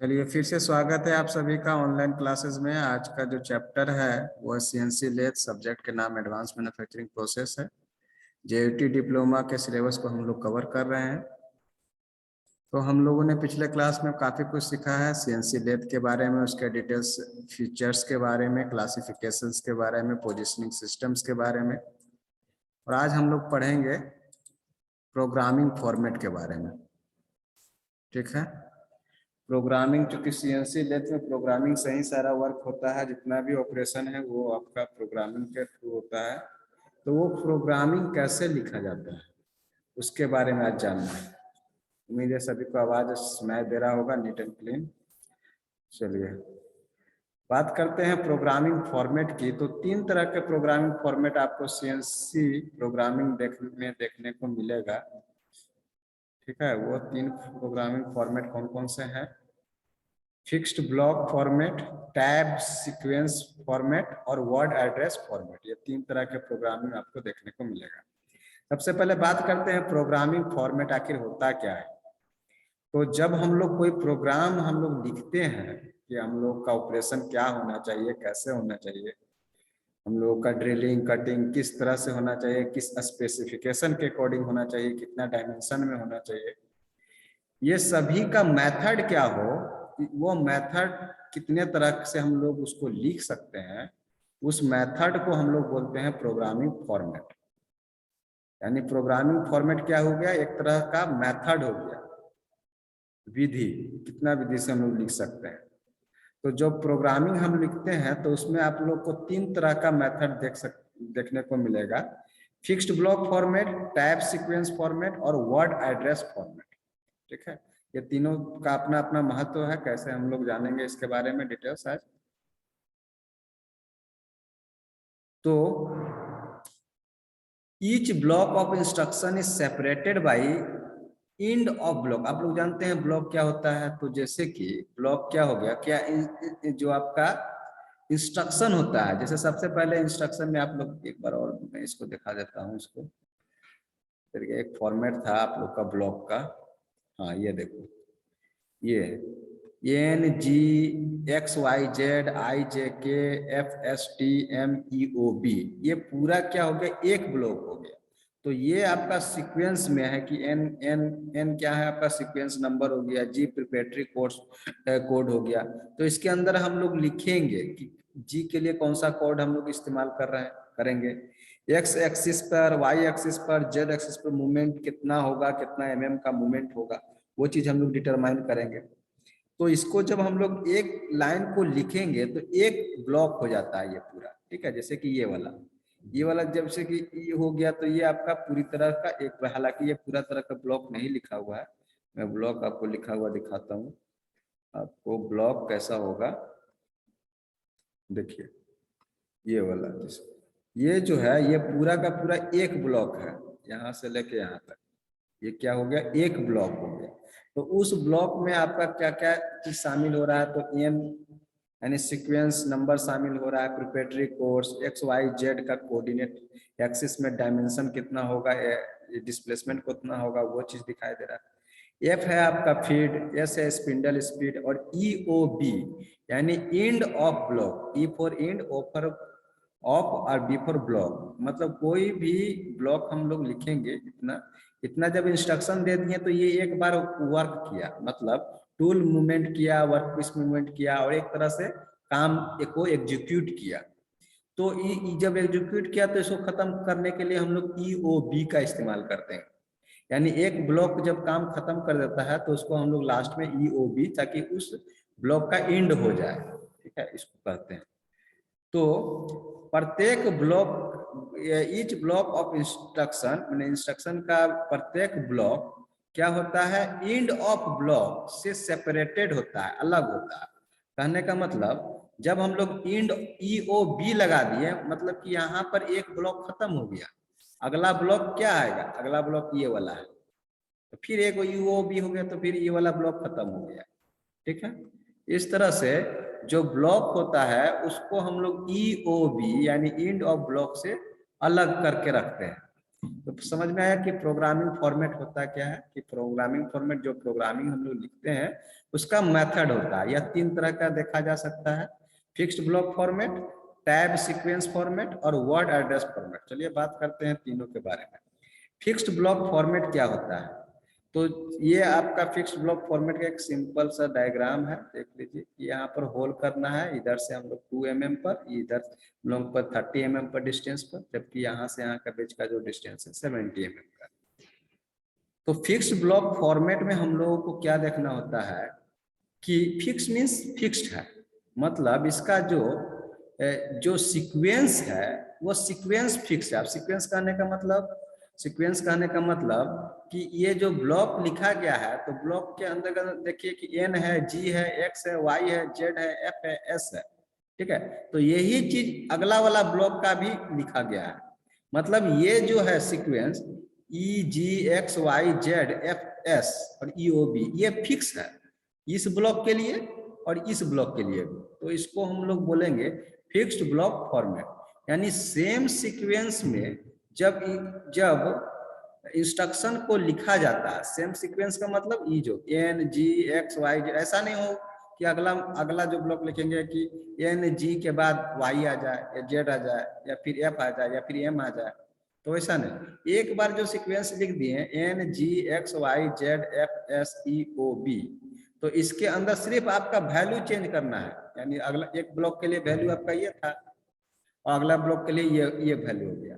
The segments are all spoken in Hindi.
चलिए फिर से स्वागत है आप सभी का ऑनलाइन क्लासेस में। आज का जो चैप्टर है वो सीएनसी लेथ, सब्जेक्ट के नाम एडवांस मैन्युफैक्चरिंग प्रोसेस है। जेयूटी डिप्लोमा के सिलेबस को हम लोग कवर कर रहे हैं। तो हम लोगों ने पिछले क्लास में काफ़ी कुछ सीखा है सीएनसी लेथ के बारे में, उसके डिटेल्स फीचर्स के बारे में, क्लासिफिकेशंस के बारे में, पोजिशनिंग सिस्टम्स के बारे में। और आज हम लोग पढ़ेंगे प्रोग्रामिंग फॉर्मेट के बारे में। ठीक है, प्रोग्रामिंग, चूंकि सीएनसी लेथ में प्रोग्रामिंग से ही सारा वर्क होता है, जितना भी ऑपरेशन है वो आपका प्रोग्रामिंग के थ्रू होता है। तो वो प्रोग्रामिंग कैसे लिखा जाता है उसके बारे में आज जानना है। उम्मीद है सभी को आवाज सुनाई दे रहा होगा नीट एंड क्लीन। चलिए बात करते हैं प्रोग्रामिंग फॉर्मेट की। तो तीन तरह के प्रोग्रामिंग फॉर्मेट आपको सीएनसी प्रोग्रामिंग देखने को मिलेगा। ठीक है, वो तीन प्रोग्रामिंग फॉर्मेट कौन कौन से हैं? Fixed block format, tab sequence format और वर्ड एड्रेस फॉर्मेट। ये तीन तरह के प्रोग्रामिंग आपको देखने को मिलेगा। सबसे पहले बात करते हैं प्रोग्रामिंग फॉर्मेट आखिर होता क्या है। तो जब हम लोग कोई प्रोग्राम हम लोग लिखते हैं कि हम लोग का ऑपरेशन क्या होना चाहिए, कैसे होना चाहिए, हम लोगों का ड्रिलिंग कटिंग किस तरह से होना चाहिए, किस स्पेसिफिकेशन के अकॉर्डिंग होना चाहिए, कितना डायमेंशन में होना चाहिए, ये सभी का मेथड क्या हो, वो मेथड कितने तरह से हम लोग उसको लिख सकते हैं, उस मेथड को हम लोग बोलते हैं प्रोग्रामिंग फॉर्मेट। यानी प्रोग्रामिंग फॉर्मेट क्या हो गया? एक तरह का मेथड हो गया, विधि, कितना विधि से हम लोग लिख सकते हैं। तो जो प्रोग्रामिंग हम लिखते हैं तो उसमें आप लोग को तीन तरह का मेथड देखने को मिलेगा। Fixed block format, type sequence format और वर्ड एड्रेस फॉर्मेट। ठीक है, ये तीनों का अपना अपना महत्व है। कैसे हम लोग जानेंगे इसके बारे में डिटेल्स आज। तो each block of instruction is separated bye and of block. आप लोग जानते हैं ब्लॉक क्या होता है। तो जैसे कि ब्लॉक क्या हो गया, क्या जो आपका इंस्ट्रक्शन होता है, जैसे सबसे पहले इंस्ट्रक्शन में आप लोग एक बार और मैं इसको दिखा देता हूँ। इसको फिर एक फॉर्मेट था आप लोग का ब्लॉक का। हाँ ये देखो, ये N G X Y Z I J K F S T M E O B, ये पूरा क्या हो गया? एक ब्लॉक हो गया। तो ये आपका सीक्वेंस में है कि एन एन एन क्या है? आपका सीक्वेंस नंबर हो गया। जी प्रिपरेटरी कोड हो गया। तो इसके अंदर हम लोग लिखेंगे कि जी के लिए कौन सा कोड हम लोग इस्तेमाल कर रहे हैं, करेंगे। एक्स एक्सिस पर, वाई एक्सिस पर, जेड एक्सिस पर मूवमेंट कितना होगा, कितना एमएम का मूवमेंट होगा, वो चीज हम लोग डिटरमाइन करेंगे। तो इसको जब हम लोग एक लाइन को लिखेंगे तो एक ब्लॉक हो जाता है ये पूरा। ठीक है, जैसे कि ये वाला जब से कि ये हो गया तो ये आपका पूरी तरह का एक, हालांकि ये पूरा तरह का ब्लॉक नहीं लिखा हुआ है, मैं ब्लॉक आपको लिखा हुआ दिखाता हूँ। आपको ब्लॉक कैसा होगा देखिए, ये वाला ये जो है ये पूरा का पूरा एक ब्लॉक है, यहाँ से लेके यहाँ तक ये क्या हो गया? एक ब्लॉक हो गया। तो उस ब्लॉक में आपका क्या क्या चीज शामिल हो रहा है? तो एम यानी सीक्वेंस नंबर शामिल हो रहा है, preparatory codes, X Y Z का कोऑर्डिनेट एक्सिस में डायमेंशन कितना होगा, डिस्प्लेसमेंट कितना होगा, वो चीज दिखाई दे रहा है। एफ है आपका फीड, एस है स्पिंडल स्पीड और ई ओ बी यानी end of block. E for end, O for off और बी फॉर ब्लॉक। मतलब कोई भी ब्लॉक हम लोग लिखेंगे इतना इतना जब इंस्ट्रक्शन दे दिए तो ये एक बार वर्क किया, मतलब टूल मूवमेंट किया, वर्क पीस मूवमेंट किया और एक तरह से काम को एग्जीक्यूट किया। तो जब एग्जीक्यूट किया तो इसको खत्म करने के लिए हम लोग ई ओ बी का इस्तेमाल करते हैं। यानी एक ब्लॉक जब काम खत्म कर देता है तो उसको हम लोग लास्ट में ई ओ बी, ताकि उस ब्लॉक का एंड हो जाए। ठीक है, इसको कहते हैं। तो प्रत्येक block, each block of instruction, मैंने इंस्ट्रक्शन का प्रत्येक ब्लॉक क्या होता है? एंड ऑफ ब्लॉक से सेपरेटेड होता है, अलग होता है। कहने का मतलब जब हम लोग एंड ई ओ बी लगा दिए, मतलब कि यहाँ पर एक ब्लॉक खत्म हो गया, अगला ब्लॉक क्या आएगा? अगला ब्लॉक ये वाला है, तो फिर एक यू ओ बी हो गया, तो फिर ये वाला ब्लॉक खत्म हो गया। ठीक है, इस तरह से जो ब्लॉक होता है उसको हम लोग ई ओ बी यानी एंड ऑफ ब्लॉक से अलग करके रखते हैं। तो समझ में आया कि प्रोग्रामिंग फॉर्मेट होता क्या है, कि प्रोग्रामिंग फॉर्मेट जो प्रोग्रामिंग हम लोग लिखते हैं उसका मेथड होता है। यह 3 तरह का देखा जा सकता है, fixed block format, tab sequence format और वर्ड एड्रेस फॉर्मेट। चलिए बात करते हैं तीनों के बारे में। फिक्स्ड ब्लॉक फॉर्मेट क्या होता है? तो ये आपका फिक्स्ड ब्लॉक फॉर्मेट का एक सिंपल सा डायग्राम है, देख लीजिए। यहाँ पर होल करना है, इधर से हम लोग 2 mm पर, इधर लोग पर 30 mm पर डिस्टेंस पर, जबकि यहाँ से यहाँ का बीच का जो डिस्टेंस है 70 mm का। तो फिक्स्ड ब्लॉक फॉर्मेट में हम लोगों को क्या देखना होता है कि फिक्स मीन्स फिक्स्ड है, मतलब इसका जो सीक्वेंस है वो सीक्वेंस फिक्स है। अब सीक्वेंस कहने का मतलब, सीक्वेंस कहने का मतलब कि ये जो ब्लॉक लिखा गया है, तो ब्लॉक के अंदर देखिए कि n है, g है, x है, y है, z है, f है, s है, ठीक है। तो यही चीज अगला वाला ब्लॉक का भी लिखा गया है, मतलब ये जो है sequence e g x y z f s और e o b ये फिक्स है इस ब्लॉक के लिए और इस ब्लॉक के लिए भी। तो इसको हम लोग बोलेंगे फिक्स्ड ब्लॉक फॉर्मेट, यानी सेम सीक्वेंस में जब इंस्ट्रक्शन को लिखा जाता है, सेम सीक्वेंस का मतलब ये जो एन जी एक्स वाई, ऐसा नहीं हो कि अगला जो ब्लॉक लिखेंगे कि एन जी के बाद वाई आ जाए या जेड आ जाए या फिर एफ आ जाए या फिर एम आ जाए, तो ऐसा नहीं। एक बार जो सीक्वेंस लिख दिए N G X Y Z F S E O B, तो इसके अंदर सिर्फ आपका वैल्यू चेंज करना है, यानी अगला एक ब्लॉक के लिए वैल्यू आपका ये था और अगला ब्लॉक के लिए ये वैल्यू हो गया।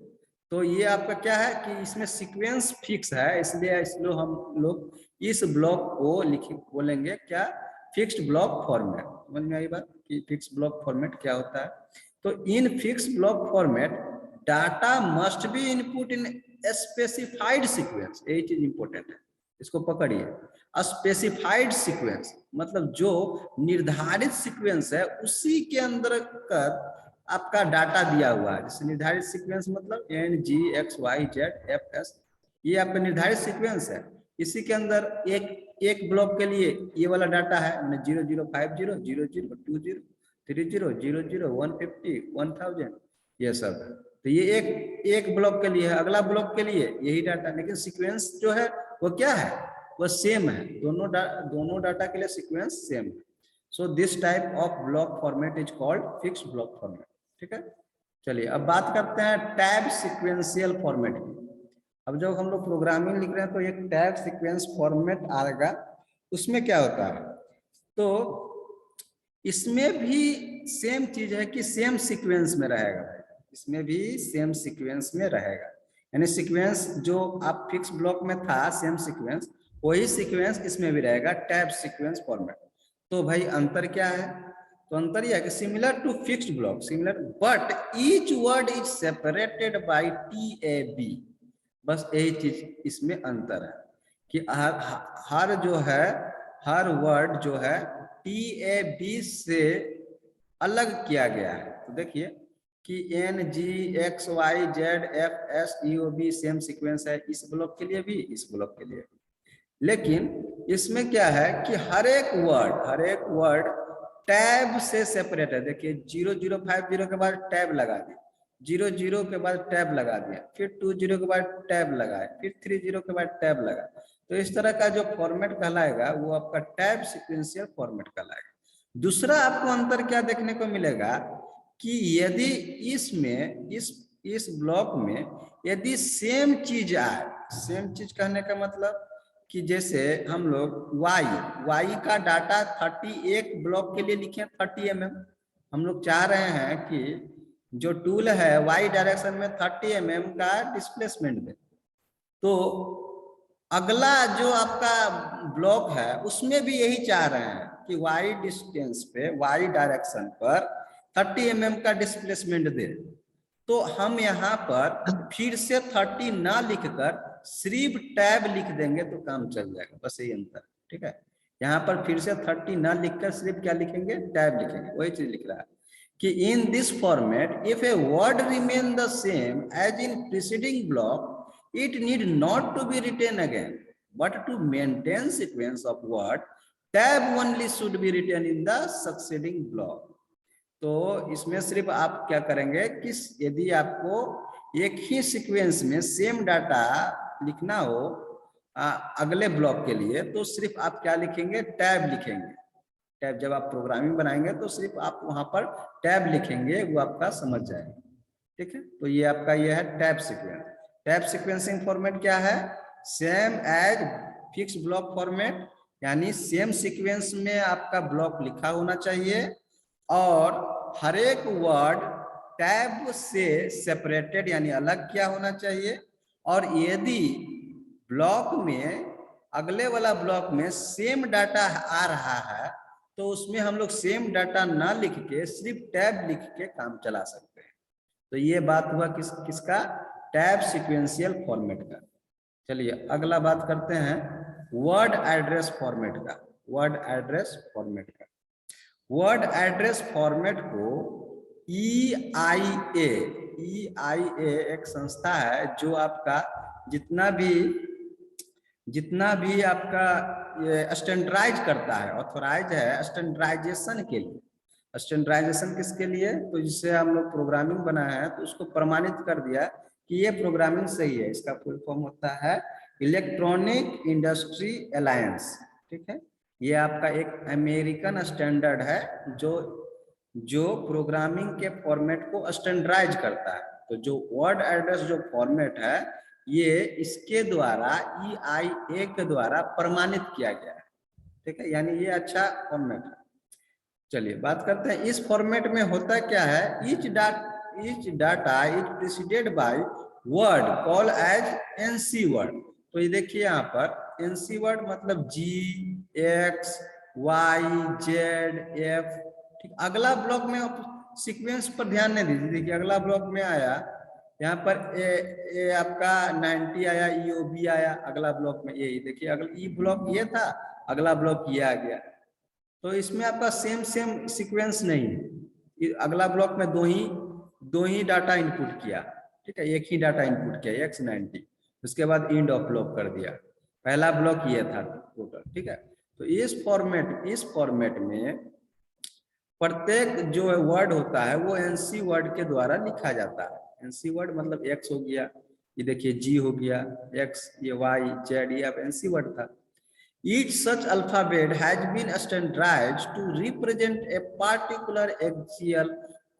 तो ये आपका क्या है कि इसमें सीक्वेंस फिक्स है, इसलिए हम लोग इस ब्लॉक को लिखे बोलेंगे क्या, फिक्स्ड ब्लॉक फॉर्मेट। समझ में आई बात कि फिक्स्ड ब्लॉक फॉर्मेट क्या होता है? तो in fixed block format data must be input in specified sequence, यही चीज इंपॉर्टेंट है, इसको पकड़िए। स्पेसिफाइड सीक्वेंस मतलब जो निर्धारित सीक्वेंस है उसी के अंदर कर आपका डाटा दिया हुआ है। जैसे निर्धारित सीक्वेंस मतलब N G X Y Z F S, ये आपका निर्धारित सीक्वेंस है। इसी के अंदर एक ब्लॉक के लिए ये वाला डाटा है, मैंने 0050 0020 30 00 150 1000 ये सब है। तो ये एक ब्लॉक के लिए है, अगला ब्लॉक के लिए यही डाटा, लेकिन सीक्वेंस जो है वो क्या है, वो सेम है, दोनों डाटा के लिए सीक्वेंस सेम है। So this type of block format is called fixed block format, ठीक है। चलिए अब बात करते हैं टैब सीक्वेंशियल फॉर्मेट की। अब जब हम लोग प्रोग्रामिंग लिख रहे हैं तो एक टैब सीक्वेंस फॉर्मेट आएगा, उसमें क्या होता है, तो इसमें भी सेम चीज है कि सेम सीक्वेंस में रहेगा, इसमें भी सेम सीक्वेंस में रहेगा, यानी सीक्वेंस जो आप फिक्स ब्लॉक में था सेम सीक्वेंस, वही सीक्वेंस इसमें भी रहेगा, टैब सीक्वेंस फॉर्मेट। तो भाई अंतर क्या है? तो अंतर यह है कि similar to fixed block, similar but each word is separated by TAB, बस यही चीज इसमें अंतर है कि हर जो है, हर वर्ड जो है TAB से अलग किया गया है। तो देखिए कि N G X Y Z F S E O B same sequence है इस ब्लॉक के लिए भी इस ब्लॉक के लिए, लेकिन इसमें क्या है कि हर एक वर्ड टैब से सेपरेट है। देखिए 0050 के बाद टैब लगा दिया, 00 के बाद टैब लगा दिया, फिर 20 के बाद टैब लगाए, फिर 30 के बाद टैब लगा। तो इस तरह का जो फॉर्मेट कहलाएगा वो आपका टैब सीक्वेंशियल फॉर्मेट कहलाएगा। दूसरा आपको अंतर क्या देखने को मिलेगा कि यदि इसमें इस ब्लॉक में यदि सेम चीज आए, सेम चीज कहने का मतलब कि जैसे हम लोग y का डाटा 31 ब्लॉक के लिए लिखे 30 mm, हम लोग चाह रहे हैं कि जो टूल है y डायरेक्शन में 30 mm का डिस्प्लेसमेंट दे, तो अगला जो आपका ब्लॉक है उसमें भी यही चाह रहे हैं कि y डिस्टेंस पे y डायरेक्शन पर 30 mm का डिस्प्लेसमेंट दे। तो हम यहाँ पर फिर से 30 ना लिखकर सिर्फ टैब लिख देंगे तो काम चल जाएगा, बस यही अंतर, ठीक है। यहाँ पर फिर से 30 ना लिखकर सिर्फ क्या लिखेंगे, टैब लिखेंगे, वही चीज लिख रहा है कि in this format if a word remain the same as in preceding block it need not to be written again, but to maintain sequence of word tab only should be written in the succeeding block। तो इसमें सिर्फ आप क्या करेंगे कि यदि आपको एक ही सीक्वेंस में सेम डाटा लिखना हो अगले ब्लॉक के लिए, तो सिर्फ आप क्या लिखेंगे, टैब लिखेंगे। टैब जब आप प्रोग्रामिंग बनाएंगे तो सिर्फ आप वहां पर टैब लिखेंगे, वो आपका समझ जाएगा। ठीक है, तो ये आपका ये है tab sequence. Tab sequencing format क्या है, same as fix block format, यानी सेम सीक्वेंस में आपका ब्लॉक लिखा होना चाहिए और हर एक वर्ड टैब से सेपरेटेड यानी अलग क्या होना चाहिए। और यदि ब्लॉक में अगले वाला ब्लॉक में सेम डाटा आ रहा है तो उसमें हम लोग सेम डाटा ना लिख के सिर्फ टैब लिख के काम चला सकते हैं। तो ये बात हुआ किसका, टैब सीक्वेंशियल फॉर्मेट का। चलिए अगला बात करते हैं वर्ड एड्रेस फॉर्मेट का। वर्ड एड्रेस फॉर्मेट का, वर्ड एड्रेस फॉर्मेट को EIA एक संस्था है जो आपका जितना भी आपका स्टैंडर्डाइज करता है, ऑथोराइज है स्टैंडर्डाइजेशन के लिए। स्टैंडर्डाइजेशन किसके लिए, तो जिससे हम लोग प्रोग्रामिंग बनाए हैं तो उसको प्रमाणित कर दिया कि ये प्रोग्रामिंग सही है। इसका फुल फॉर्म होता है इलेक्ट्रॉनिक इंडस्ट्री अलायंस। ठीक है, ये आपका एक अमेरिकन स्टैंडर्ड है जो प्रोग्रामिंग के फॉर्मेट को स्टैंडर्डाइज करता है। तो जो वर्ड एड्रेस जो फॉर्मेट है ये इसके द्वारा EIA के द्वारा प्रमाणित किया गया है। ठीक है, यानी ये अच्छा फॉर्मेट है। चलिए बात करते हैं इस फॉर्मेट में होता क्या है, each data is preceded by word call as NC word. तो ये देखिए यहाँ पर NC वर्ड मतलब G, X, Y, Z, F। ठीक, अगला ब्लॉक में सीक्वेंस पर ध्यान नहीं दीजिए। देखिए अगला ब्लॉक में आया यहाँ पर ए आपका 90 आया, EOB आया, अगला ब्लॉक में ये देखिए अगला ई ब्लॉक ये था, अगला ब्लॉक ये आ गया। तो इसमें आपका सेम सीक्वेंस नहीं है। अगला ब्लॉक में दो ही डाटा इनपुट किया। ठीक है, एक ही डाटा इनपुट किया X90, उसके बाद इंड ऑफ ब्लॉक कर दिया। पहला ब्लॉक ये था टोटल। ठीक है, तो इस फॉर्मेट में प्रत्येक जो वर्ड होता है वो NC वर्ड के द्वारा लिखा जाता है। NC वर्ड मतलब X हो गया, ये देखिए G हो गया, X, ये Y, Z, ये अब NC वर्ड था। Each such alphabet has been standardized to represent a particular axial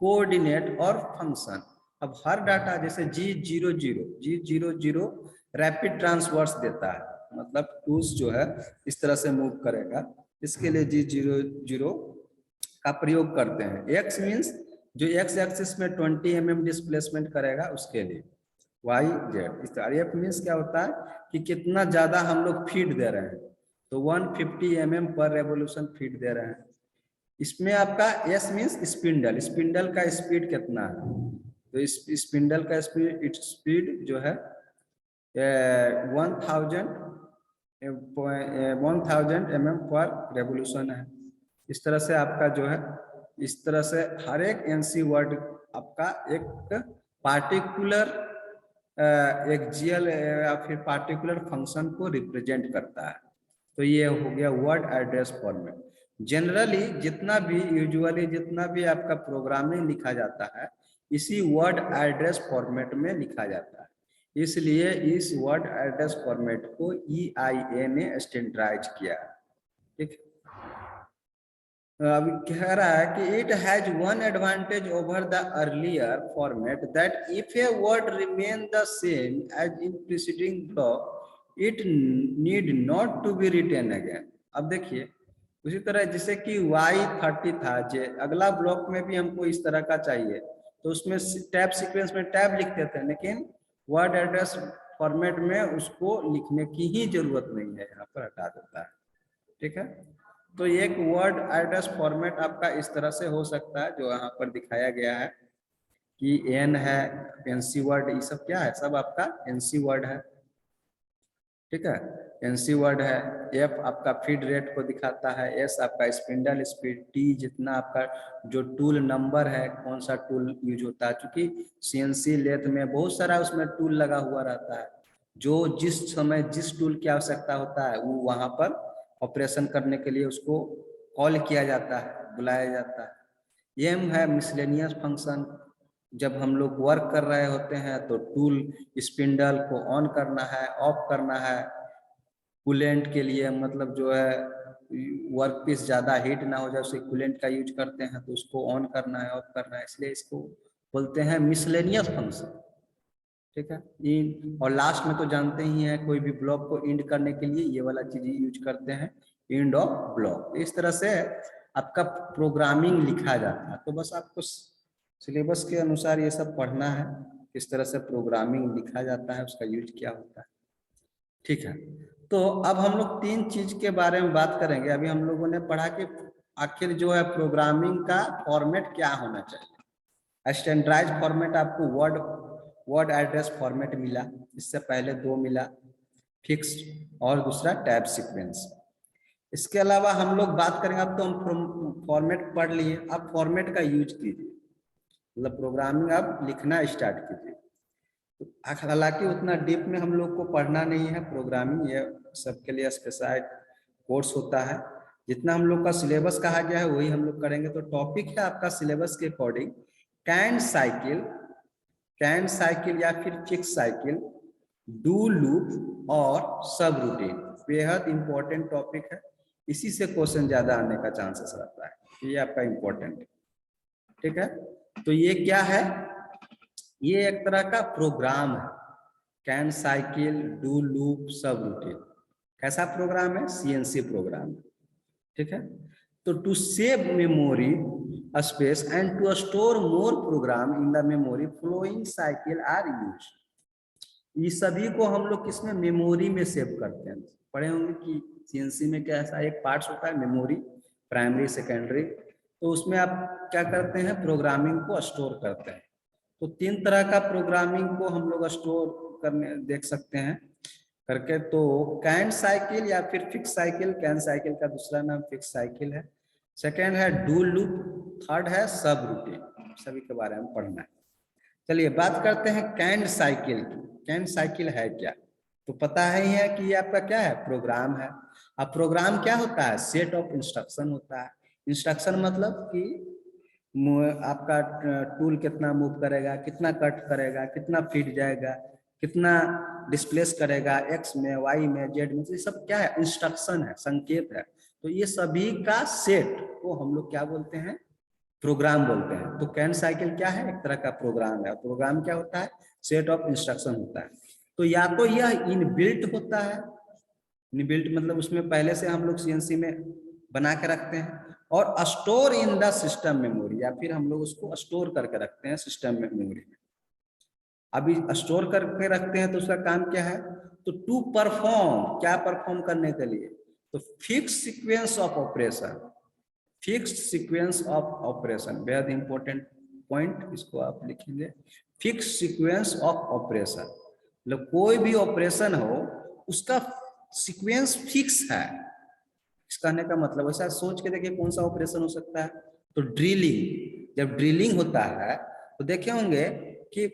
coordinate or function। अब हर डाटा जैसे G00 रैपिड ट्रांसवर्स देता है, मतलब टूल्स जो है इस तरह से मूव करेगा, इसके लिए G00 का प्रयोग करते हैं। X मीन्स जो X एक्सिस में 20 mm डिस्प्लेसमेंट करेगा उसके लिए, Y, Z इस तरह। F मीन्स क्या होता है कि कितना ज्यादा हम लोग फीड दे रहे हैं, तो 150 mm पर रेवोल्यूशन फीड दे रहे हैं। इसमें आपका S मीन्स स्पिंडल का स्पीड कितना है, तो इस स्पिंडल का स्पीड जो है 1000 mm पर रेवोल्यूशन है। इस तरह से आपका जो है, इस तरह से हर एक NC वर्ड आपका एक पार्टिकुलर एक्सियल या फिर पार्टिकुलर फंक्शन को रिप्रेजेंट करता है। तो ये हो गया word address format. Generally usually जितना भी आपका प्रोग्रामिंग लिखा जाता है इसी वर्ड एड्रेस फॉर्मेट में लिखा जाता है, इसलिए इस वर्ड एड्रेस फॉर्मेट को EIA ने स्टैंडर्डाइज किया। ठीक, अभी कह रहा है कि it has one advantage over the earlier format that if a word remain the same as in preceding block it need not to be written again. अब देखिए उसी तरह जैसे कि Y30 था, जे अगला ब्लॉक में भी हमको इस तरह का चाहिए तो उसमें टैब सीक्वेंस में टैब लिखते थे, लेकिन वर्ड एड्रेस फॉर्मेट में उसको लिखने की ही जरूरत नहीं है, यहाँ पर हटा देता है। ठीक है, तो एक वर्ड एड्रेस फॉर्मेट आपका इस तरह से हो सकता है जो यहाँ पर दिखाया गया है कि N है, NC वर्ड, ये सब क्या है, सब आपका NC वर्ड है। ठीक है, NC वर्ड है। F आपका फीड रेट को दिखाता है, S आपका स्पिंडल स्पीड, T जितना आपका जो टूल नंबर है, कौन सा टूल यूज होता है, क्योंकि CNC लेथ में बहुत सारा उसमें टूल लगा हुआ रहता है, जो जिस समय जिस टूल की आवश्यकता होता है वो वहां पर ऑपरेशन करने के लिए उसको कॉल किया जाता है, बुलाया जाता है। M है मिसलेनियस फंक्शन, जब हम लोग वर्क कर रहे होते हैं तो टूल स्पिंडल को ऑन करना है, ऑफ करना है, कूलेंट के लिए मतलब जो है वर्क पीस ज्यादा हीट ना हो जाए उससे कूलेंट का यूज करते हैं, तो उसको ऑन करना है, ऑफ करना है, इसलिए इसको बोलते हैं मिसलेनियस फंक्शन। ठीक है, इंड, और लास्ट में तो जानते ही हैं कोई भी ब्लॉक को इंड करने के लिए ये वाला चीज यूज करते हैं, इंड ऑफ ब्लॉक। इस तरह से आपका प्रोग्रामिंग लिखा जाता है। तो बस आपको सिलेबस के अनुसार ये सब पढ़ना है, किस तरह से प्रोग्रामिंग लिखा जाता है, उसका यूज क्या होता है। ठीक है, तो अब हम लोग तीन चीज के बारे में बात करेंगे। अभी हम लोगों ने पढ़ा कि आखिर जो है प्रोग्रामिंग का फॉर्मेट क्या होना चाहिए। स्टैंडर्डाइज फॉर्मेट आपको वर्ड वर्ड एड्रेस फॉर्मेट मिला, इससे पहले दो मिला, फिक्स्ड और दूसरा टैब सीक्वेंस। इसके अलावा हम लोग बात करेंगे, अब तो हम फॉर्मेट पढ़ लिए, अब फॉर्मेट का यूज कीजिए, मतलब प्रोग्रामिंग अब लिखना स्टार्ट कीजिए। हालांकि उतना डीप में हम लोग को पढ़ना नहीं है प्रोग्रामिंग, ये सबके लिए स्पेशलाइज्ड कोर्स होता है। जितना हम लोग का सिलेबस कहा गया है वही हम लोग करेंगे। तो टॉपिक है आपका सिलेबस के अकॉर्डिंग कैन साइकिल या फिर फिक्स साइकिल, डू लूप और सब रूटीन। बेहद इंपॉर्टेंट टॉपिक है, इसी से क्वेश्चन ज्यादा आने का चांसेस रहता है, ये आपका इंपॉर्टेंट है। ठीक है, तो ये क्या है, ये एक तरह का प्रोग्राम है, can cycle do loop subroutine. कैसा प्रोग्राम है, सीएनसी प्रोग्राम। ठीक है, तो to save memory space and to store more program in the memory flowing cycle are use. ये सभी को हम लोग किसमें, मेमोरी में सेव करते हैं। पढ़े होंगे कि सीएनसी में क्या ऐसा एक पार्ट्स होता है मेमोरी, प्राइमरी सेकेंडरी, तो उसमें आप क्या करते हैं, प्रोग्रामिंग को स्टोर करते हैं। तो तीन तरह का प्रोग्रामिंग को हम लोग स्टोर करने देख सकते हैं करके। तो कैन साइकिल या फिर फिक्स साइकिल, कैन साइकिल का दूसरा नाम फिक्स साइकिल है, सेकेंड है डू लूप, थर्ड है सब रूटीन। सभी के बारे में पढ़ना है। चलिए बात करते हैं कैन साइकिल की। कैन साइकिल है क्या, तो पता ही है कि ये आपका क्या है, प्रोग्राम है। अब प्रोग्राम क्या होता है, सेट ऑफ इंस्ट्रक्शन होता है। इंस्ट्रक्शन मतलब कि आपका टूल कितना मूव करेगा, कितना कट करेगा, कितना फीड जाएगा, कितना डिस्प्लेस करेगा, एक्स में, वाई में, जेड में, ये सब क्या है, इंस्ट्रक्शन है, संकेत है। तो ये सभी का सेट को हम लोग क्या बोलते हैं, प्रोग्राम बोलते हैं। तो कैन साइकिल क्या है, एक तरह का प्रोग्राम है। प्रोग्राम क्या होता है, सेट ऑफ इंस्ट्रक्शन होता है। तो या तो यह इनबिल्ट होता है, इनबिल्ट मतलब उसमें पहले से हम लोग सीएनसी में बना के रखते हैं, और store in the system memory, या फिर हम लोग उसको स्टोर करके रखते हैं सिस्टम मेमोरी में। अभी स्टोर करके रखते हैं तो उसका काम क्या है, तो टू परफॉर्म, क्या परफॉर्म करने के लिए, तो fix sequence of operation, fixed sequence of operation, बेहद इंपॉर्टेंट पॉइंट, इसको आप लिखेंगे, फिक्स सीक्वेंस ऑफ ऑपरेशन। मतलब कोई भी ऑपरेशन हो उसका सीक्वेंस फिक्स है। इस कहने का मतलब ऐसा सोच के देखिए कौन सा ऑपरेशन हो सकता है, तो ड्रिलिंग। जब ड्रिलिंग होता है तो देखे होंगे कि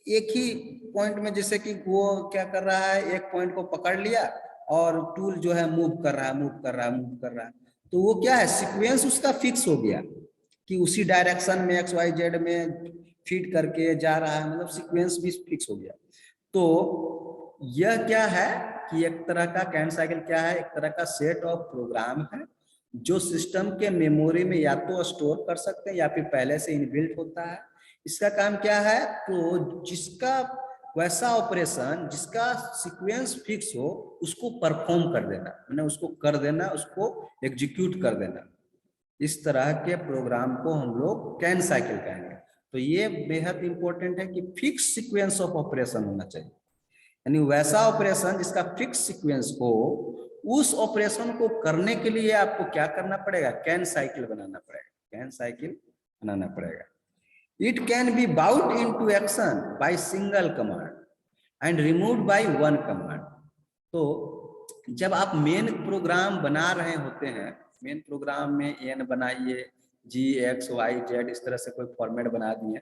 एक ही पॉइंट में, जैसे कि वो क्या कर रहा है, एक पॉइंट को पकड़ लिया और टूल जो है मूव कर रहा है, मूव कर रहा है, मूव कर रहा है, तो वो क्या है, सीक्वेंस उसका फिक्स हो गया कि उसी डायरेक्शन में एक्स वाई जेड में फीड करके जा रहा है, मतलब सीक्वेंस भी फिक्स हो गया। तो यह क्या है कि एक तरह का कैन साइकिल क्या है, एक तरह का सेट ऑफ प्रोग्राम है जो सिस्टम के मेमोरी में या तो स्टोर कर सकते हैं या फिर पहले से इनबिल्ट होता है। इसका काम क्या है, तो जिसका वैसा ऑपरेशन जिसका सीक्वेंस फिक्स हो उसको परफॉर्म कर देना, मैंने उसको कर देना, उसको एग्जीक्यूट कर देना। इस तरह के प्रोग्राम को हम लोग कैन साइकिल कहेंगे। तो ये बेहद इंपॉर्टेंट है कि फिक्स सीक्वेंस ऑफ ऑपरेशन होना चाहिए, यानी वैसा ऑपरेशन जिसका फिक्स सीक्वेंस हो। उस ऑपरेशन को करने के लिए आपको क्या करना पड़ेगा, कैन साइकिल बनाना पड़ेगा, कैन साइकिल बनाना पड़ेगा। It can be brought into action by single command and removed by one command. तो जब आप मेन प्रोग्राम बना रहे होते हैं, मेन प्रोग्राम में एन बनाइए, जी एक्स वाई जेड, इस तरह से कोई फॉर्मेट बना दिए।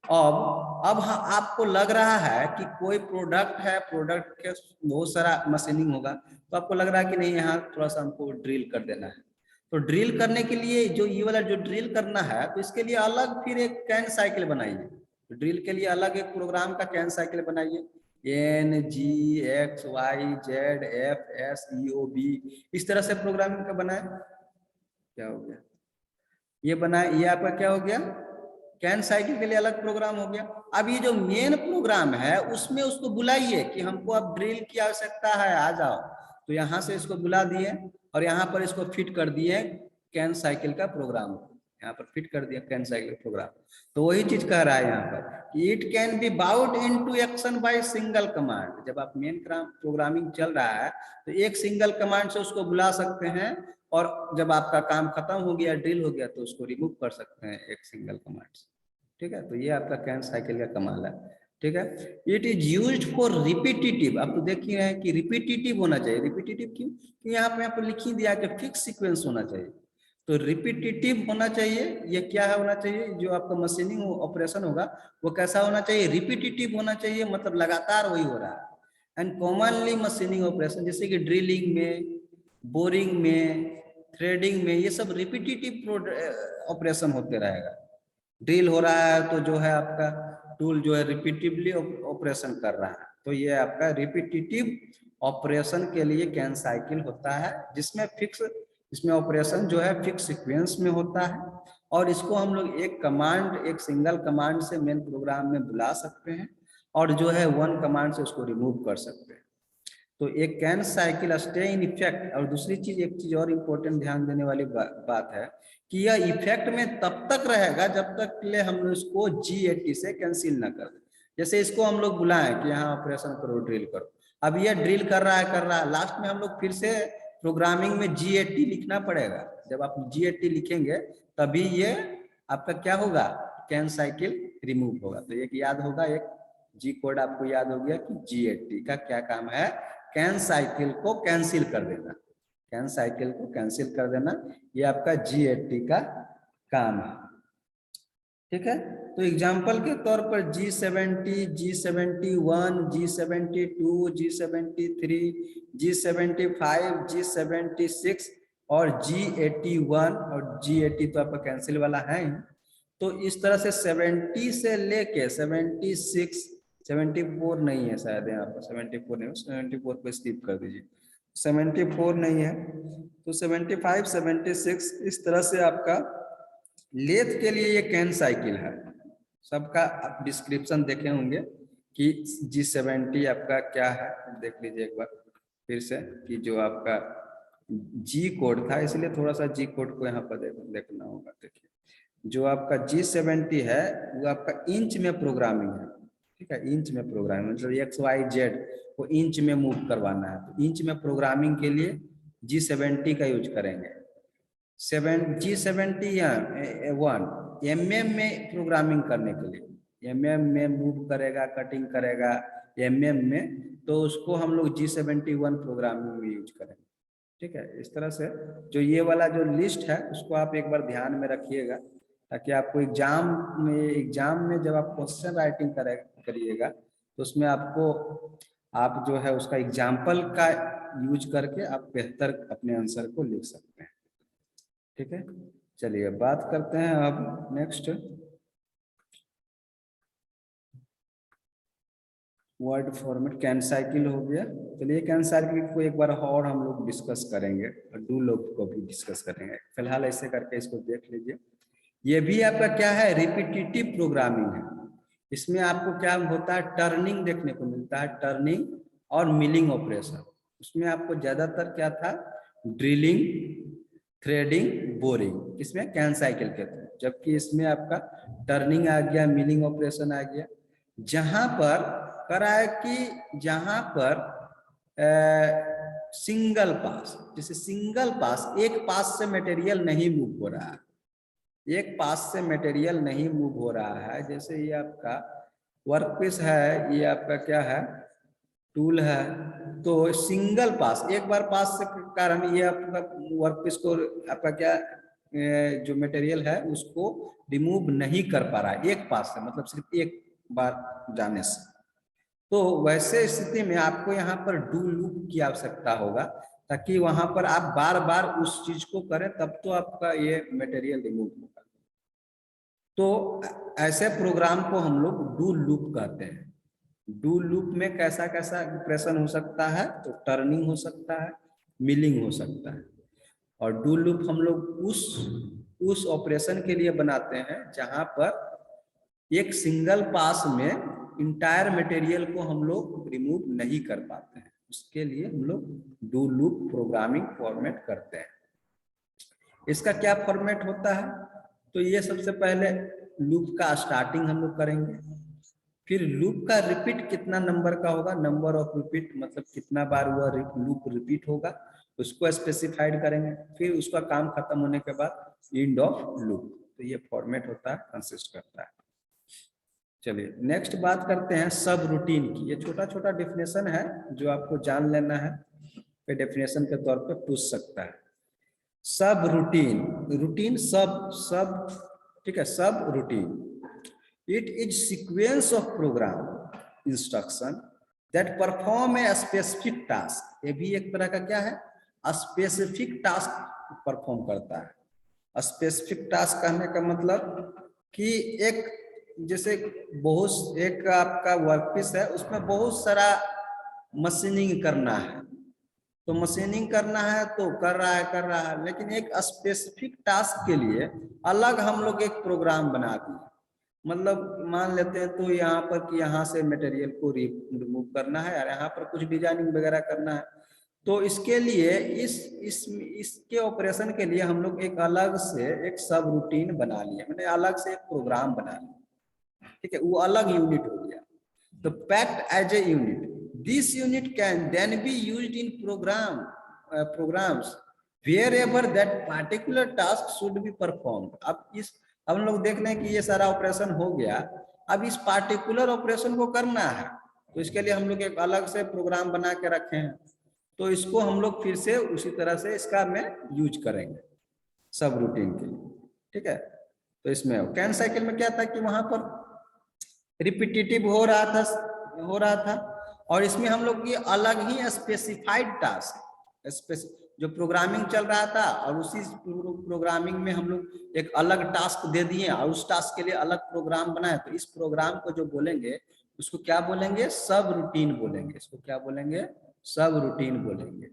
अब आपको लग रहा है कि कोई प्रोडक्ट है, प्रोडक्ट के बहुत सारा मशीनिंग होगा, तो आपको लग रहा है कि नहीं यहाँ थोड़ा सा हमको ड्रिल कर देना है। तो ड्रिल करने के लिए जो ये वाला जो ड्रिल करना है, तो इसके लिए अलग फिर एक कैन साइकिल बनाइए। ड्रिल के लिए अलग एक प्रोग्राम का कैन साइकिल बनाइए, N G X Y Z F S E O B, इस तरह से प्रोग्रामिंग का बनाए। क्या हो गया, ये बनाए, ये आपका क्या हो गया, कैन साइकिल के लिए अलग प्रोग्राम हो गया। अब ये जो मेन प्रोग्राम है उसमें उसको बुलाइए कि हमको अब ड्रिल की आवश्यकता है, आ जाओ। तो यहाँ से इसको बुला दिए और यहाँ पर इसको फिट कर दिए कैन साइकिल का प्रोग्राम, यहाँ पर फिट कर दिया कैन साइकिल प्रोग्राम। तो वही चीज कह रहा है यहाँ पर, it can be brought into action by single command. जब आप मेन प्रोग्रामिंग चल रहा है तो एक सिंगल कमांड से उसको बुला सकते हैं, और जब आपका काम खत्म हो गया, ड्रिल हो गया, तो उसको रिमूव कर सकते हैं एक सिंगल कमांड से। ठीक है, तो ये आपका कैन साइकिल का कमाल है। ठीक है, it is used for repetitive. आप तो देख ही रहे हैं कि रिपीटिटिव होना चाहिए। रिपीटिटिव क्यों, कि यहाँ पे लिख ही दिया कि फिक्स सीक्वेंस होना चाहिए, तो रिपीटिटिव होना चाहिए। ये क्या है, होना चाहिए जो आपका मशीनिंग ऑपरेशन होगा वो कैसा होना चाहिए, रिपीटिटिव होना चाहिए, मतलब लगातार वही हो रहा है। एंड कॉमनली मशीनिंग ऑपरेशन जैसे कि ड्रिलिंग में, बोरिंग में, थ्रेडिंग में, ये सब रिपीटिटिव ऑपरेशन होते रहेगा। ड्रिल हो रहा है तो जो है आपका टूल जो है रिपीटिवली ऑपरेशन कर रहा है, तो ये आपका रिपीटिटिव ऑपरेशन के लिए कैन साइकिल होता है, जिसमें फिक्स, इसमें ऑपरेशन जो है फिक्स सीक्वेंस में होता है, और इसको हम लोग एक कमांड, एक सिंगल कमांड से मेन प्रोग्राम में बुला सकते हैं, और जो है वन कमांड से उसको रिमूव कर सकते हैं। तो एक can cycle stay in effect. और दूसरी चीज, एक चीज और इम्पोर्टेंट ध्यान देने वाली बात है कि यह इफेक्ट में तब तक रहेगा जब तक ले हम लोग इसको G80 से कैंसिल ना कर दें। जैसे इसको हम लोग बुलाएं कि यहाँ ऑपरेशन करो, ड्रिल करो, अब ये ड्रिल कर रहा है, लास्ट में हम लोग फिर से प्रोग्रामिंग में G80 लिखना पड़ेगा। जब आप G80 लिखेंगे तभी ये आपका क्या होगा, कैन साइकिल रिमूव होगा। तो एक याद होगा, एक जी कोड आपको याद हो गया कि G80 का क्या काम है, कैन साइकिल को कैंसिल कर देना, कैन साइकिल को कैंसिल कर देना, ये आपका G80 का काम है। ठीक है, तो एग्जांपल के तौर पर G70, G71, G72, G73, G75, G76 और G81, और G80 तो आपका कैंसिल वाला है ही। तो इस तरह से 70 से लेके 76, 74 नहीं है शायद यहाँ पर, 74 नहीं, 74 पे स्किप कर दीजिए, 74 नहीं है, तो 75, 76 इस तरह से आपका लेथ के लिए ये कैन साइकिल है। सबका आप डिस्क्रिप्शन देखे होंगे कि G70 आपका क्या है, देख लीजिए एक बार फिर से कि जो आपका जी कोड था, इसलिए थोड़ा सा जी कोड को यहाँ पर देखना होगा। देखिए, जो आपका G70 है वो आपका इंच में प्रोग्रामिंग है। ठीक है, इंच में प्रोग्रामिंग मतलब XYZ को इंच में मूव करवाना है, तो इंच में प्रोग्रामिंग के लिए G70 का यूज करेंगे। G71 mm में प्रोग्रामिंग करने के लिए, mm में मूव करेगा, कटिंग करेगा mm में, तो उसको हम लोग G71 प्रोग्रामिंग में यूज करेंगे। ठीक है, इस तरह से जो ये वाला जो लिस्ट है उसको आप एक बार ध्यान में रखिएगा, ताकि आपको एग्जाम में जब आप क्वेश्चन राइटिंग करिएगा तो उसमें आपको, आप जो है उसका एग्जाम्पल का यूज करके आप बेहतर अपने आंसर को लिख सकते हैं। ठीक है, चलिए बात करते हैं अब next, word format. Can cycle हो गया, चलिए कैन साइकिल को एक बार और हम लोग डिस्कस करेंगे और डू लोग को भी डिस्कस करेंगे। फिलहाल ऐसे करके इसको देख लीजिए। ये भी आपका क्या है, रिपीटिटिव प्रोग्रामिंग है। इसमें आपको क्या होता है, टर्निंग देखने को मिलता है, टर्निंग और मिलिंग ऑपरेशन। उसमें आपको ज्यादातर क्या था, ड्रिलिंग, थ्रेडिंग, बोरिंग, इसमें कैन साइकिल के थे। जबकि इसमें आपका टर्निंग आ गया, मिलिंग ऑपरेशन आ गया। जहां पर करा है कि जहां पर सिंगल पास, जैसे सिंगल पास, एक पास से मटेरियल नहीं मूव हो रहा है, एक पास से मटेरियल नहीं मूव हो रहा है। जैसे ये आपका वर्कपीस है, ये आपका क्या है, टूल है, तो सिंगल पास, एक बार पास से कारण ये आपका वर्कपीस को आपका क्या जो मटेरियल है उसको रिमूव नहीं कर पा रहा है एक पास से, मतलब सिर्फ एक बार जाने से। तो वैसे स्थिति में आपको यहाँ पर डू लूप की आवश्यकता होगा, ताकि वहां पर आप बार बार उस चीज को करें, तब तो आपका ये मटेरियल रिमूव होगा। तो ऐसे प्रोग्राम को हम लोग डू लूप कहते हैं। डू लूप में कैसा कैसा ऑपरेशन हो सकता है, तो टर्निंग हो सकता है, मिलिंग हो सकता है। और डू लूप हम लोग उस ऑपरेशन के लिए बनाते हैं जहां पर एक सिंगल पास में इंटायर मटेरियल को हम लोग रिमूव नहीं कर पाते हैं, उसके लिए हम लोग डू लूप प्रोग्रामिंग फॉर्मेट करते हैं। इसका क्या फॉर्मेट होता है, तो ये सबसे पहले लूप का स्टार्टिंग हम लोग करेंगे, फिर लूप का रिपीट कितना नंबर का होगा, नंबर ऑफ रिपीट मतलब कितना बार वह लूप रिपीट होगा, उसको स्पेसिफाइड करेंगे, फिर उसका काम खत्म होने के बाद एंड ऑफ लूप। तो ये फॉर्मेट होता है, कंसिस्ट करता है। चलिए नेक्स्ट बात करते हैं सब रूटीन की। ये छोटा छोटा डेफिनेशन है जो आपको जान लेना है, फिर डेफिनेशन के तौर पे पूछ सकता है। सब रूटीन, रूटीन सब ठीक है, सब routine it is sequence of programme instruction that perform a specific task. ये भी एक तरह का क्या है, स्पेसिफिक टास्क परफॉर्म करता है। स्पेसिफिक टास्क कहने का मतलब कि एक जैसे बहुत एक आपका वर्कपीस है, उसमें बहुत सारा मशीनिंग करना है, तो मशीनिंग करना है तो कर रहा है, लेकिन एक स्पेसिफिक टास्क के लिए अलग हम लोग एक प्रोग्राम बना दिए। मतलब मान लेते हैं तो यहाँ पर कि यहाँ से मटेरियल को रिमूव करना है और यहाँ पर कुछ डिजाइनिंग वगैरह करना है, तो इसके लिए इसके ऑपरेशन के लिए हम लोग एक अलग से एक सब रूटीन बना लिए, मैंने अलग से एक प्रोग्राम बना लिया, ठीक है, वो अलग यूनिट हो गया। तो packed as a unit, this unit can then be used in programs wherever that particular task should be performed. अब हम लोग देख रहे हैं कि ये सारा ऑपरेशन हो गया, अब इस पार्टिकुलर ऑपरेशन को करना है, तो इसके लिए हम लोग एक अलग से प्रोग्राम बना के रखे हैं, तो इसको हम लोग फिर से उसी तरह से इसका में यूज करेंगे सब रूटीन के लिए, ठीक है। तो इसमें कैन साइकिल में क्या था कि वहां पर रिपीटेटिव हो रहा था और इसमें हम लोग की अलग ही स्पेसिफाइड टास्क, जो प्रोग्रामिंग चल रहा था और उसी प्रोग्रामिंग में हम लोग एक अलग टास्क दे दिए और उस टास्क के लिए अलग प्रोग्राम बनाए, तो इस प्रोग्राम को जो बोलेंगे उसको क्या बोलेंगे, सब रूटीन बोलेंगे। इसको क्या बोलेंगे, सब रूटीन बोलेंगे,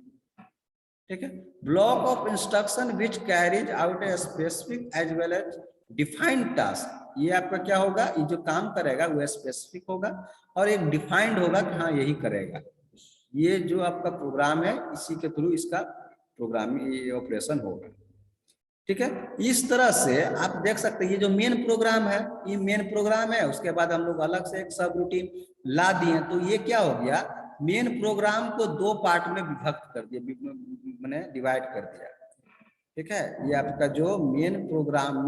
ठीक है। Block of instruction which carries out a specific as well as defined task. ये आपका क्या होगा, ये जो काम करेगा वो स्पेसिफिक होगा और एक डिफाइंड होगा कि हाँ यही करेगा। ये जो आपका प्रोग्राम है इसी के थ्रू इसका प्रोग्रामिंग ऑपरेशन होगा, ठीक है। इस तरह से आप देख सकते हैं ये जो मेन प्रोग्राम है, ये मेन प्रोग्राम है, उसके बाद हम लोग अलग से एक सब रूटीन ला दिए, तो ये क्या हो गया, मेन प्रोग्राम को दो पार्ट में विभक्त कर दिया, मैंने डिवाइड कर दिया, ठीक है। ये आपका जो मेन प्रोग्राम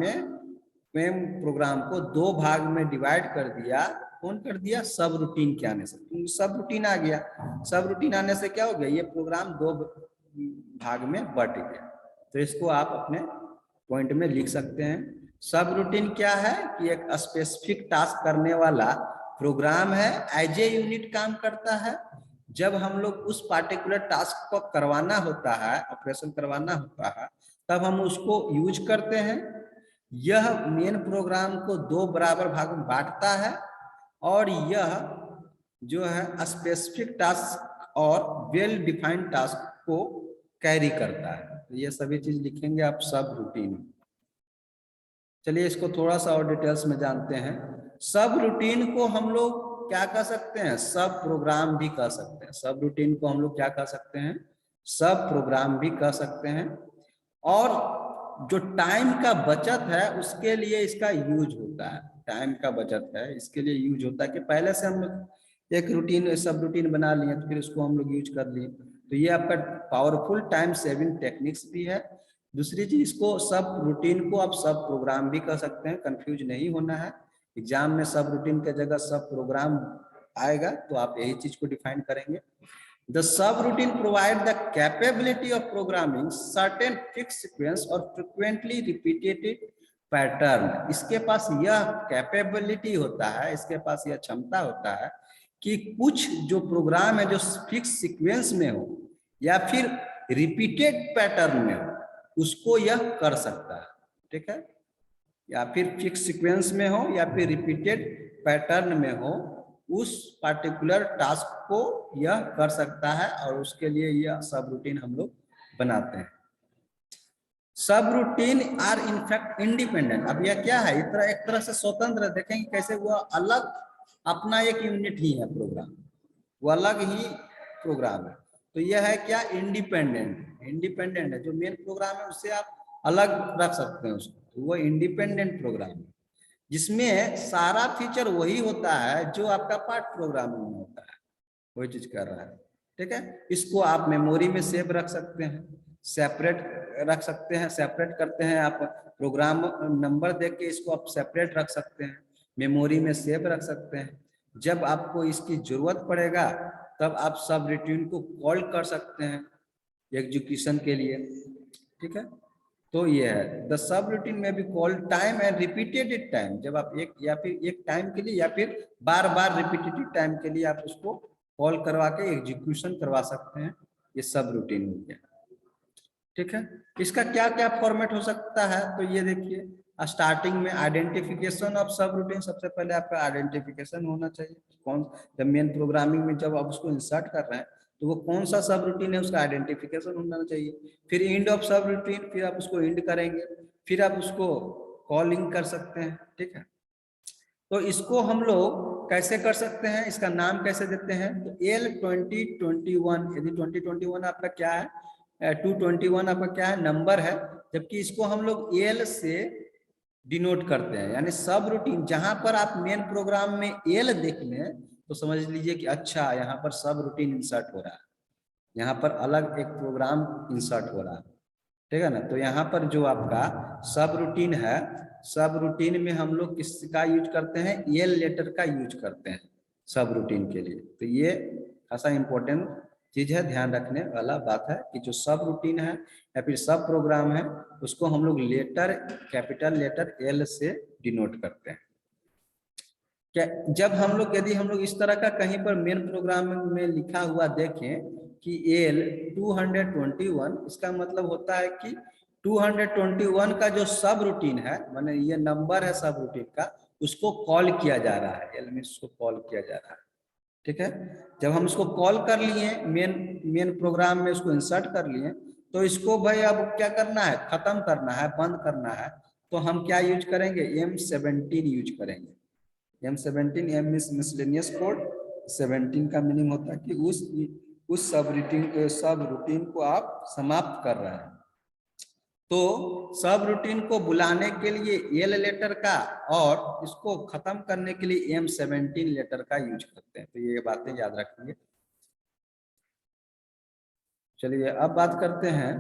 को दो भाग में डिवाइड कर दिया, कौन कर दिया, सब रूटीन के आने से। सब रूटीन आ गया, सब रूटीन आने से क्या हो गया, ये प्रोग्राम दो भाग में बट गया। तो इसको आप अपने पॉइंट में लिख सकते हैं। सब रूटीन क्या है कि एक स्पेसिफिक टास्क करने वाला प्रोग्राम है, एज ए यूनिट काम करता है। जब हम लोग उस पार्टिकुलर टास्क को करवाना होता है, ऑपरेशन करवाना होता है, तब हम उसको यूज करते हैं। यह मेन प्रोग्राम को दो बराबर भाग में बांटता है और यह जो है स्पेसिफिक टास्क और वेल डिफाइंड टास्क को कैरी करता है। तो ये सभी चीज लिखेंगे आप सब रूटीन। चलिए इसको थोड़ा सा और डिटेल्स में जानते हैं। सब रूटीन को हम लोग क्या कह सकते हैं, सब प्रोग्राम भी कह सकते हैं। सब रूटीन को हम लोग क्या कह सकते हैं, सब प्रोग्राम भी कह सकते हैं। और जो टाइम का बचत है उसके लिए इसका यूज होता है, टाइम का बचत है इसके लिए यूज होता है कि पहले से हम लोग एक रूटीन सब रूटीन बना लिए तो फिर उसको हम लोग यूज कर लिए, तो ये आपका पावरफुल टाइम सेविंग टेक्निक्स भी है। दूसरी चीज, इसको सब रूटीन को आप सब प्रोग्राम भी कर सकते हैं, कंफ्यूज नहीं होना है। एग्जाम में सब रूटीन के जगह सब प्रोग्राम आएगा तो आप यही चीज को डिफाइन करेंगे। The subroutine provide the capability of programming certain fixed sequence or frequently repeated pattern। इसके पास यह कैपेबिलिटी होता है, इसके पास यह क्षमता होता है कि कुछ जो प्रोग्राम है जो फिक्स सीक्वेंस में हो या फिर रिपीटेड पैटर्न में हो उसको यह कर सकता है, ठीक है। या फिर फिक्स सीक्वेंस में हो या फिर रिपीटेड पैटर्न में हो, उस पार्टिकुलर टास्क को यह कर सकता है और उसके लिए यह सब रूटीन हम लोग बनाते हैं। सब रूटीन आर इनफैक्ट इंडिपेंडेंट। अब यह क्या है, एक तरह से स्वतंत्र। देखेंगे कैसे वो अलग अपना एक यूनिट ही है प्रोग्राम, वो अलग ही प्रोग्राम है। तो यह है क्या, इंडिपेंडेंट। इंडिपेंडेंट है, जो मेन प्रोग्राम है उससे आप अलग रख सकते हैं उसको, तो वो इंडिपेंडेंट प्रोग्राम है जिसमें सारा फीचर वही होता है जो आपका पार्ट प्रोग्रामिंग में होता है, वही चीज कर रहा है। ठीक है, इसको आप मेमोरी में सेव रख सकते हैं, सेपरेट रख सकते हैं, सेपरेट करते हैं आप प्रोग्राम नंबर देख के इसको आप सेपरेट रख सकते हैं, मेमोरी में सेव रख सकते हैं। जब आपको इसकी जरूरत पड़ेगा तब आप सब रूटीन को कॉल कर सकते हैं एग्जीक्यूशन के लिए। ठीक है, तो ये है द सब रूटीन में भी call time and repeated time. जब आप एक या फिर एक टाइम के लिए या फिर बार बार रिपीटेटिव टाइम के लिए आप उसको कॉल करवा के एग्जीक्यूशन करवा सकते हैं, ये सब रूटीन हो गया। ठीक है, इसका क्या क्या फॉर्मेट हो सकता है, तो ये देखिए स्टार्टिंग में आइडेंटिफिकेशन ऑफ सब रूटीन। सबसे पहले आपका आइडेंटिफिकेशन होना चाहिए, कौन जब मेन प्रोग्रामिंग में जब आप उसको इंसर्ट कर रहे हैं तो वो कौन सा सब रूटीन है उसका आइडेंटिफिकेशन होना चाहिए। फिर इंड ऑफ सब रूटीन, फिर आप उसको इंड करेंगे, फिर आप उसको कॉलिंग कर सकते हैं। ठीक है, तो इसको हम लोग कैसे कर सकते हैं, इसका नाम कैसे देते हैं, तो L2021, यदि 2021 आपका क्या है, 221 आपका क्या है, नंबर है, जबकि इसको हम लोग एल से डिनोट करते हैं। यानी सब रूटीन जहां पर आप मेन प्रोग्राम में एल देख लें तो समझ लीजिए कि अच्छा यहाँ पर सब रूटीन इंसर्ट हो रहा है, यहाँ पर अलग एक प्रोग्राम इंसर्ट हो रहा है। ठीक है ना, तो यहाँ पर जो आपका सब रूटीन है, सब रूटीन में हम लोग किसका यूज करते हैं, एल लेटर का यूज करते हैं सब रूटीन के लिए। तो ये खासा इंपॉर्टेंट चीज है, ध्यान रखने वाला बात है कि जो सब रूटीन है या फिर सब प्रोग्राम है उसको हम लोग लेटर, कैपिटल लेटर एल से डिनोट करते हैं। क्या जब हम लोग, यदि हम लोग इस तरह का कहीं पर मेन प्रोग्राम में लिखा हुआ देखें कि एल 221, इसका मतलब होता है कि 221 का जो सब रूटीन है, माने ये नंबर है सब रूटीन का, उसको कॉल किया जा रहा है, एल में उसको कॉल किया जा रहा है। ठीक है, जब हम इसको कॉल कर लिए मेन प्रोग्राम में उसको इंसर्ट कर लिए, तो इसको भाई अब क्या करना है, खत्म करना है, बंद करना है, तो हम क्या यूज करेंगे, M17 यूज करेंगे। M17, M means miscellaneous code, 17 का मीनिंग होता है कि उस सब रूटीन को आप समाप्त कर रहे हैं। तो सब रूटीन को बुलाने के लिए एल लेटर का और इसको खत्म करने के लिए M17 लेटर का यूज करते हैं। तो ये बातें याद रखेंगे। चलिए अब बात करते हैं,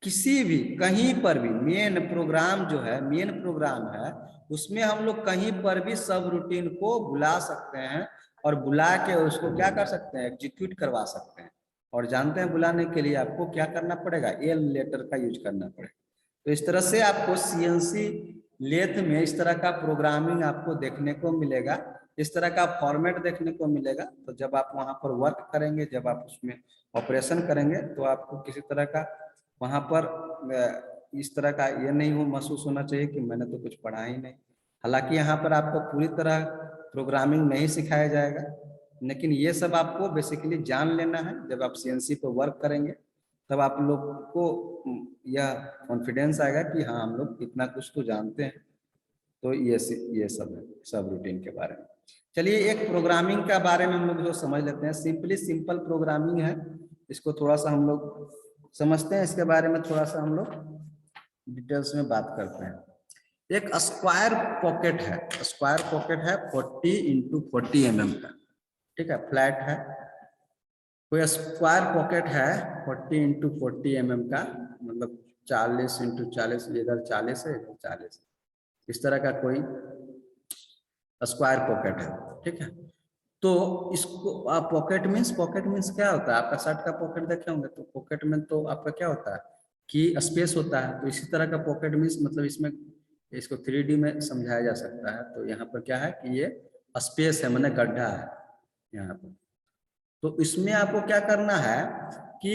किसी भी कहीं पर भी मेन प्रोग्राम जो है, मेन प्रोग्राम है, उसमें हम लोग कहीं पर भी सब रूटीन को बुला सकते हैं और बुला के उसको क्या कर सकते हैं, एग्जीक्यूट करवा सकते हैं। और जानते हैं बुलाने के लिए आपको क्या करना पड़ेगा, एल लेटर का यूज करना पड़ेगा। तो इस तरह से आपको सीएनसी लेथ में इस तरह का प्रोग्रामिंग आपको देखने को मिलेगा, इस तरह का फॉर्मेट देखने को मिलेगा। तो जब आप वहां पर वर्क करेंगे, जब आप उसमें ऑपरेशन करेंगे, तो आपको किसी तरह का वहां पर इस तरह का ये नहीं हो महसूस होना चाहिए कि मैंने तो कुछ पढ़ा ही नहीं। हालांकि यहाँ पर आपको पूरी तरह प्रोग्रामिंग नहीं सिखाया जाएगा, लेकिन ये सब आपको बेसिकली जान लेना है। जब आप सीएनसी पे वर्क करेंगे तब आप लोग को यह कॉन्फिडेंस आएगा कि हाँ हम लोग इतना कुछ तो जानते हैं। तो ये सब है सब रूटीन के बारे में। चलिए एक प्रोग्रामिंग का बारे में हम लोग जो समझ लेते हैं, सिंपल प्रोग्रामिंग है, इसको थोड़ा सा हम लोग समझते हैं, इसके बारे में थोड़ा सा हम लोग डिटेल्स में बात करते हैं। एक स्क्वायर पॉकेट है, स्क्वायर पॉकेट है 40 × 40 mm का। ठीक है, फ्लैट है, कोई स्क्वायर पॉकेट है 40 × 40 mm का, मतलब 40 × 40, इधर 40 है इधर 40 है, इस तरह का कोई स्क्वायर पॉकेट है। ठीक है, तो इसको पॉकेट मीन्स क्या होता है, आपका शर्ट का पॉकेट देखे होंगे, तो पॉकेट में तो आपका क्या होता है कि स्पेस होता है। तो इसी तरह का पॉकेट मीन्स मतलब इसमें इसको 3D में समझाया जा सकता है। तो यहाँ पर क्या है कि ये स्पेस है, माने गड्ढा है यहाँ पर। तो इसमें आपको क्या करना है कि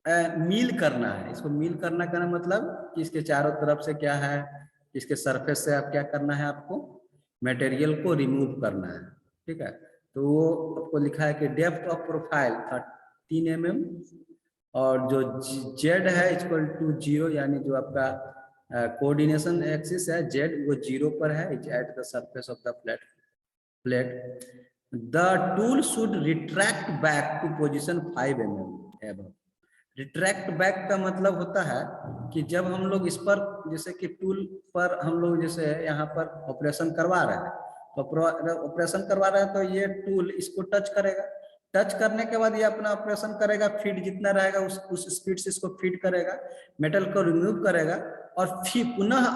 मील करना है। इसको मील करना का मतलब कि इसके चारों तरफ से क्या है, इसके सरफेस से आप क्या करना है, आपको मटेरियल को रिमूव करना है। ठीक है, तो वो आपको लिखा है कि डेप्थ ऑफ प्रोफाइल 13 mm और जो जेड है इक्वल टू 0, यानी जो आपका कोऑर्डिनेशन एक्सिस है जेड वो 0 पर है at the surface of the plate. The tool should retract back to position 5 mm above. Retract back का मतलब होता है कि जब हम लोग इस पर, जैसे कि टूल पर हम लोग जैसे यहाँ पर ऑपरेशन करवा रहे हैं, तो ऑपरेशन करवा रहे हैं तो ये टूल इसको टच करेगा, टच करने के बाद ये अपना ऑपरेशन करेगा, फीड जितना रहेगा उस स्पीड से इसको फीड करेगा, मेटल को रिमूव करेगा और फिर पुनः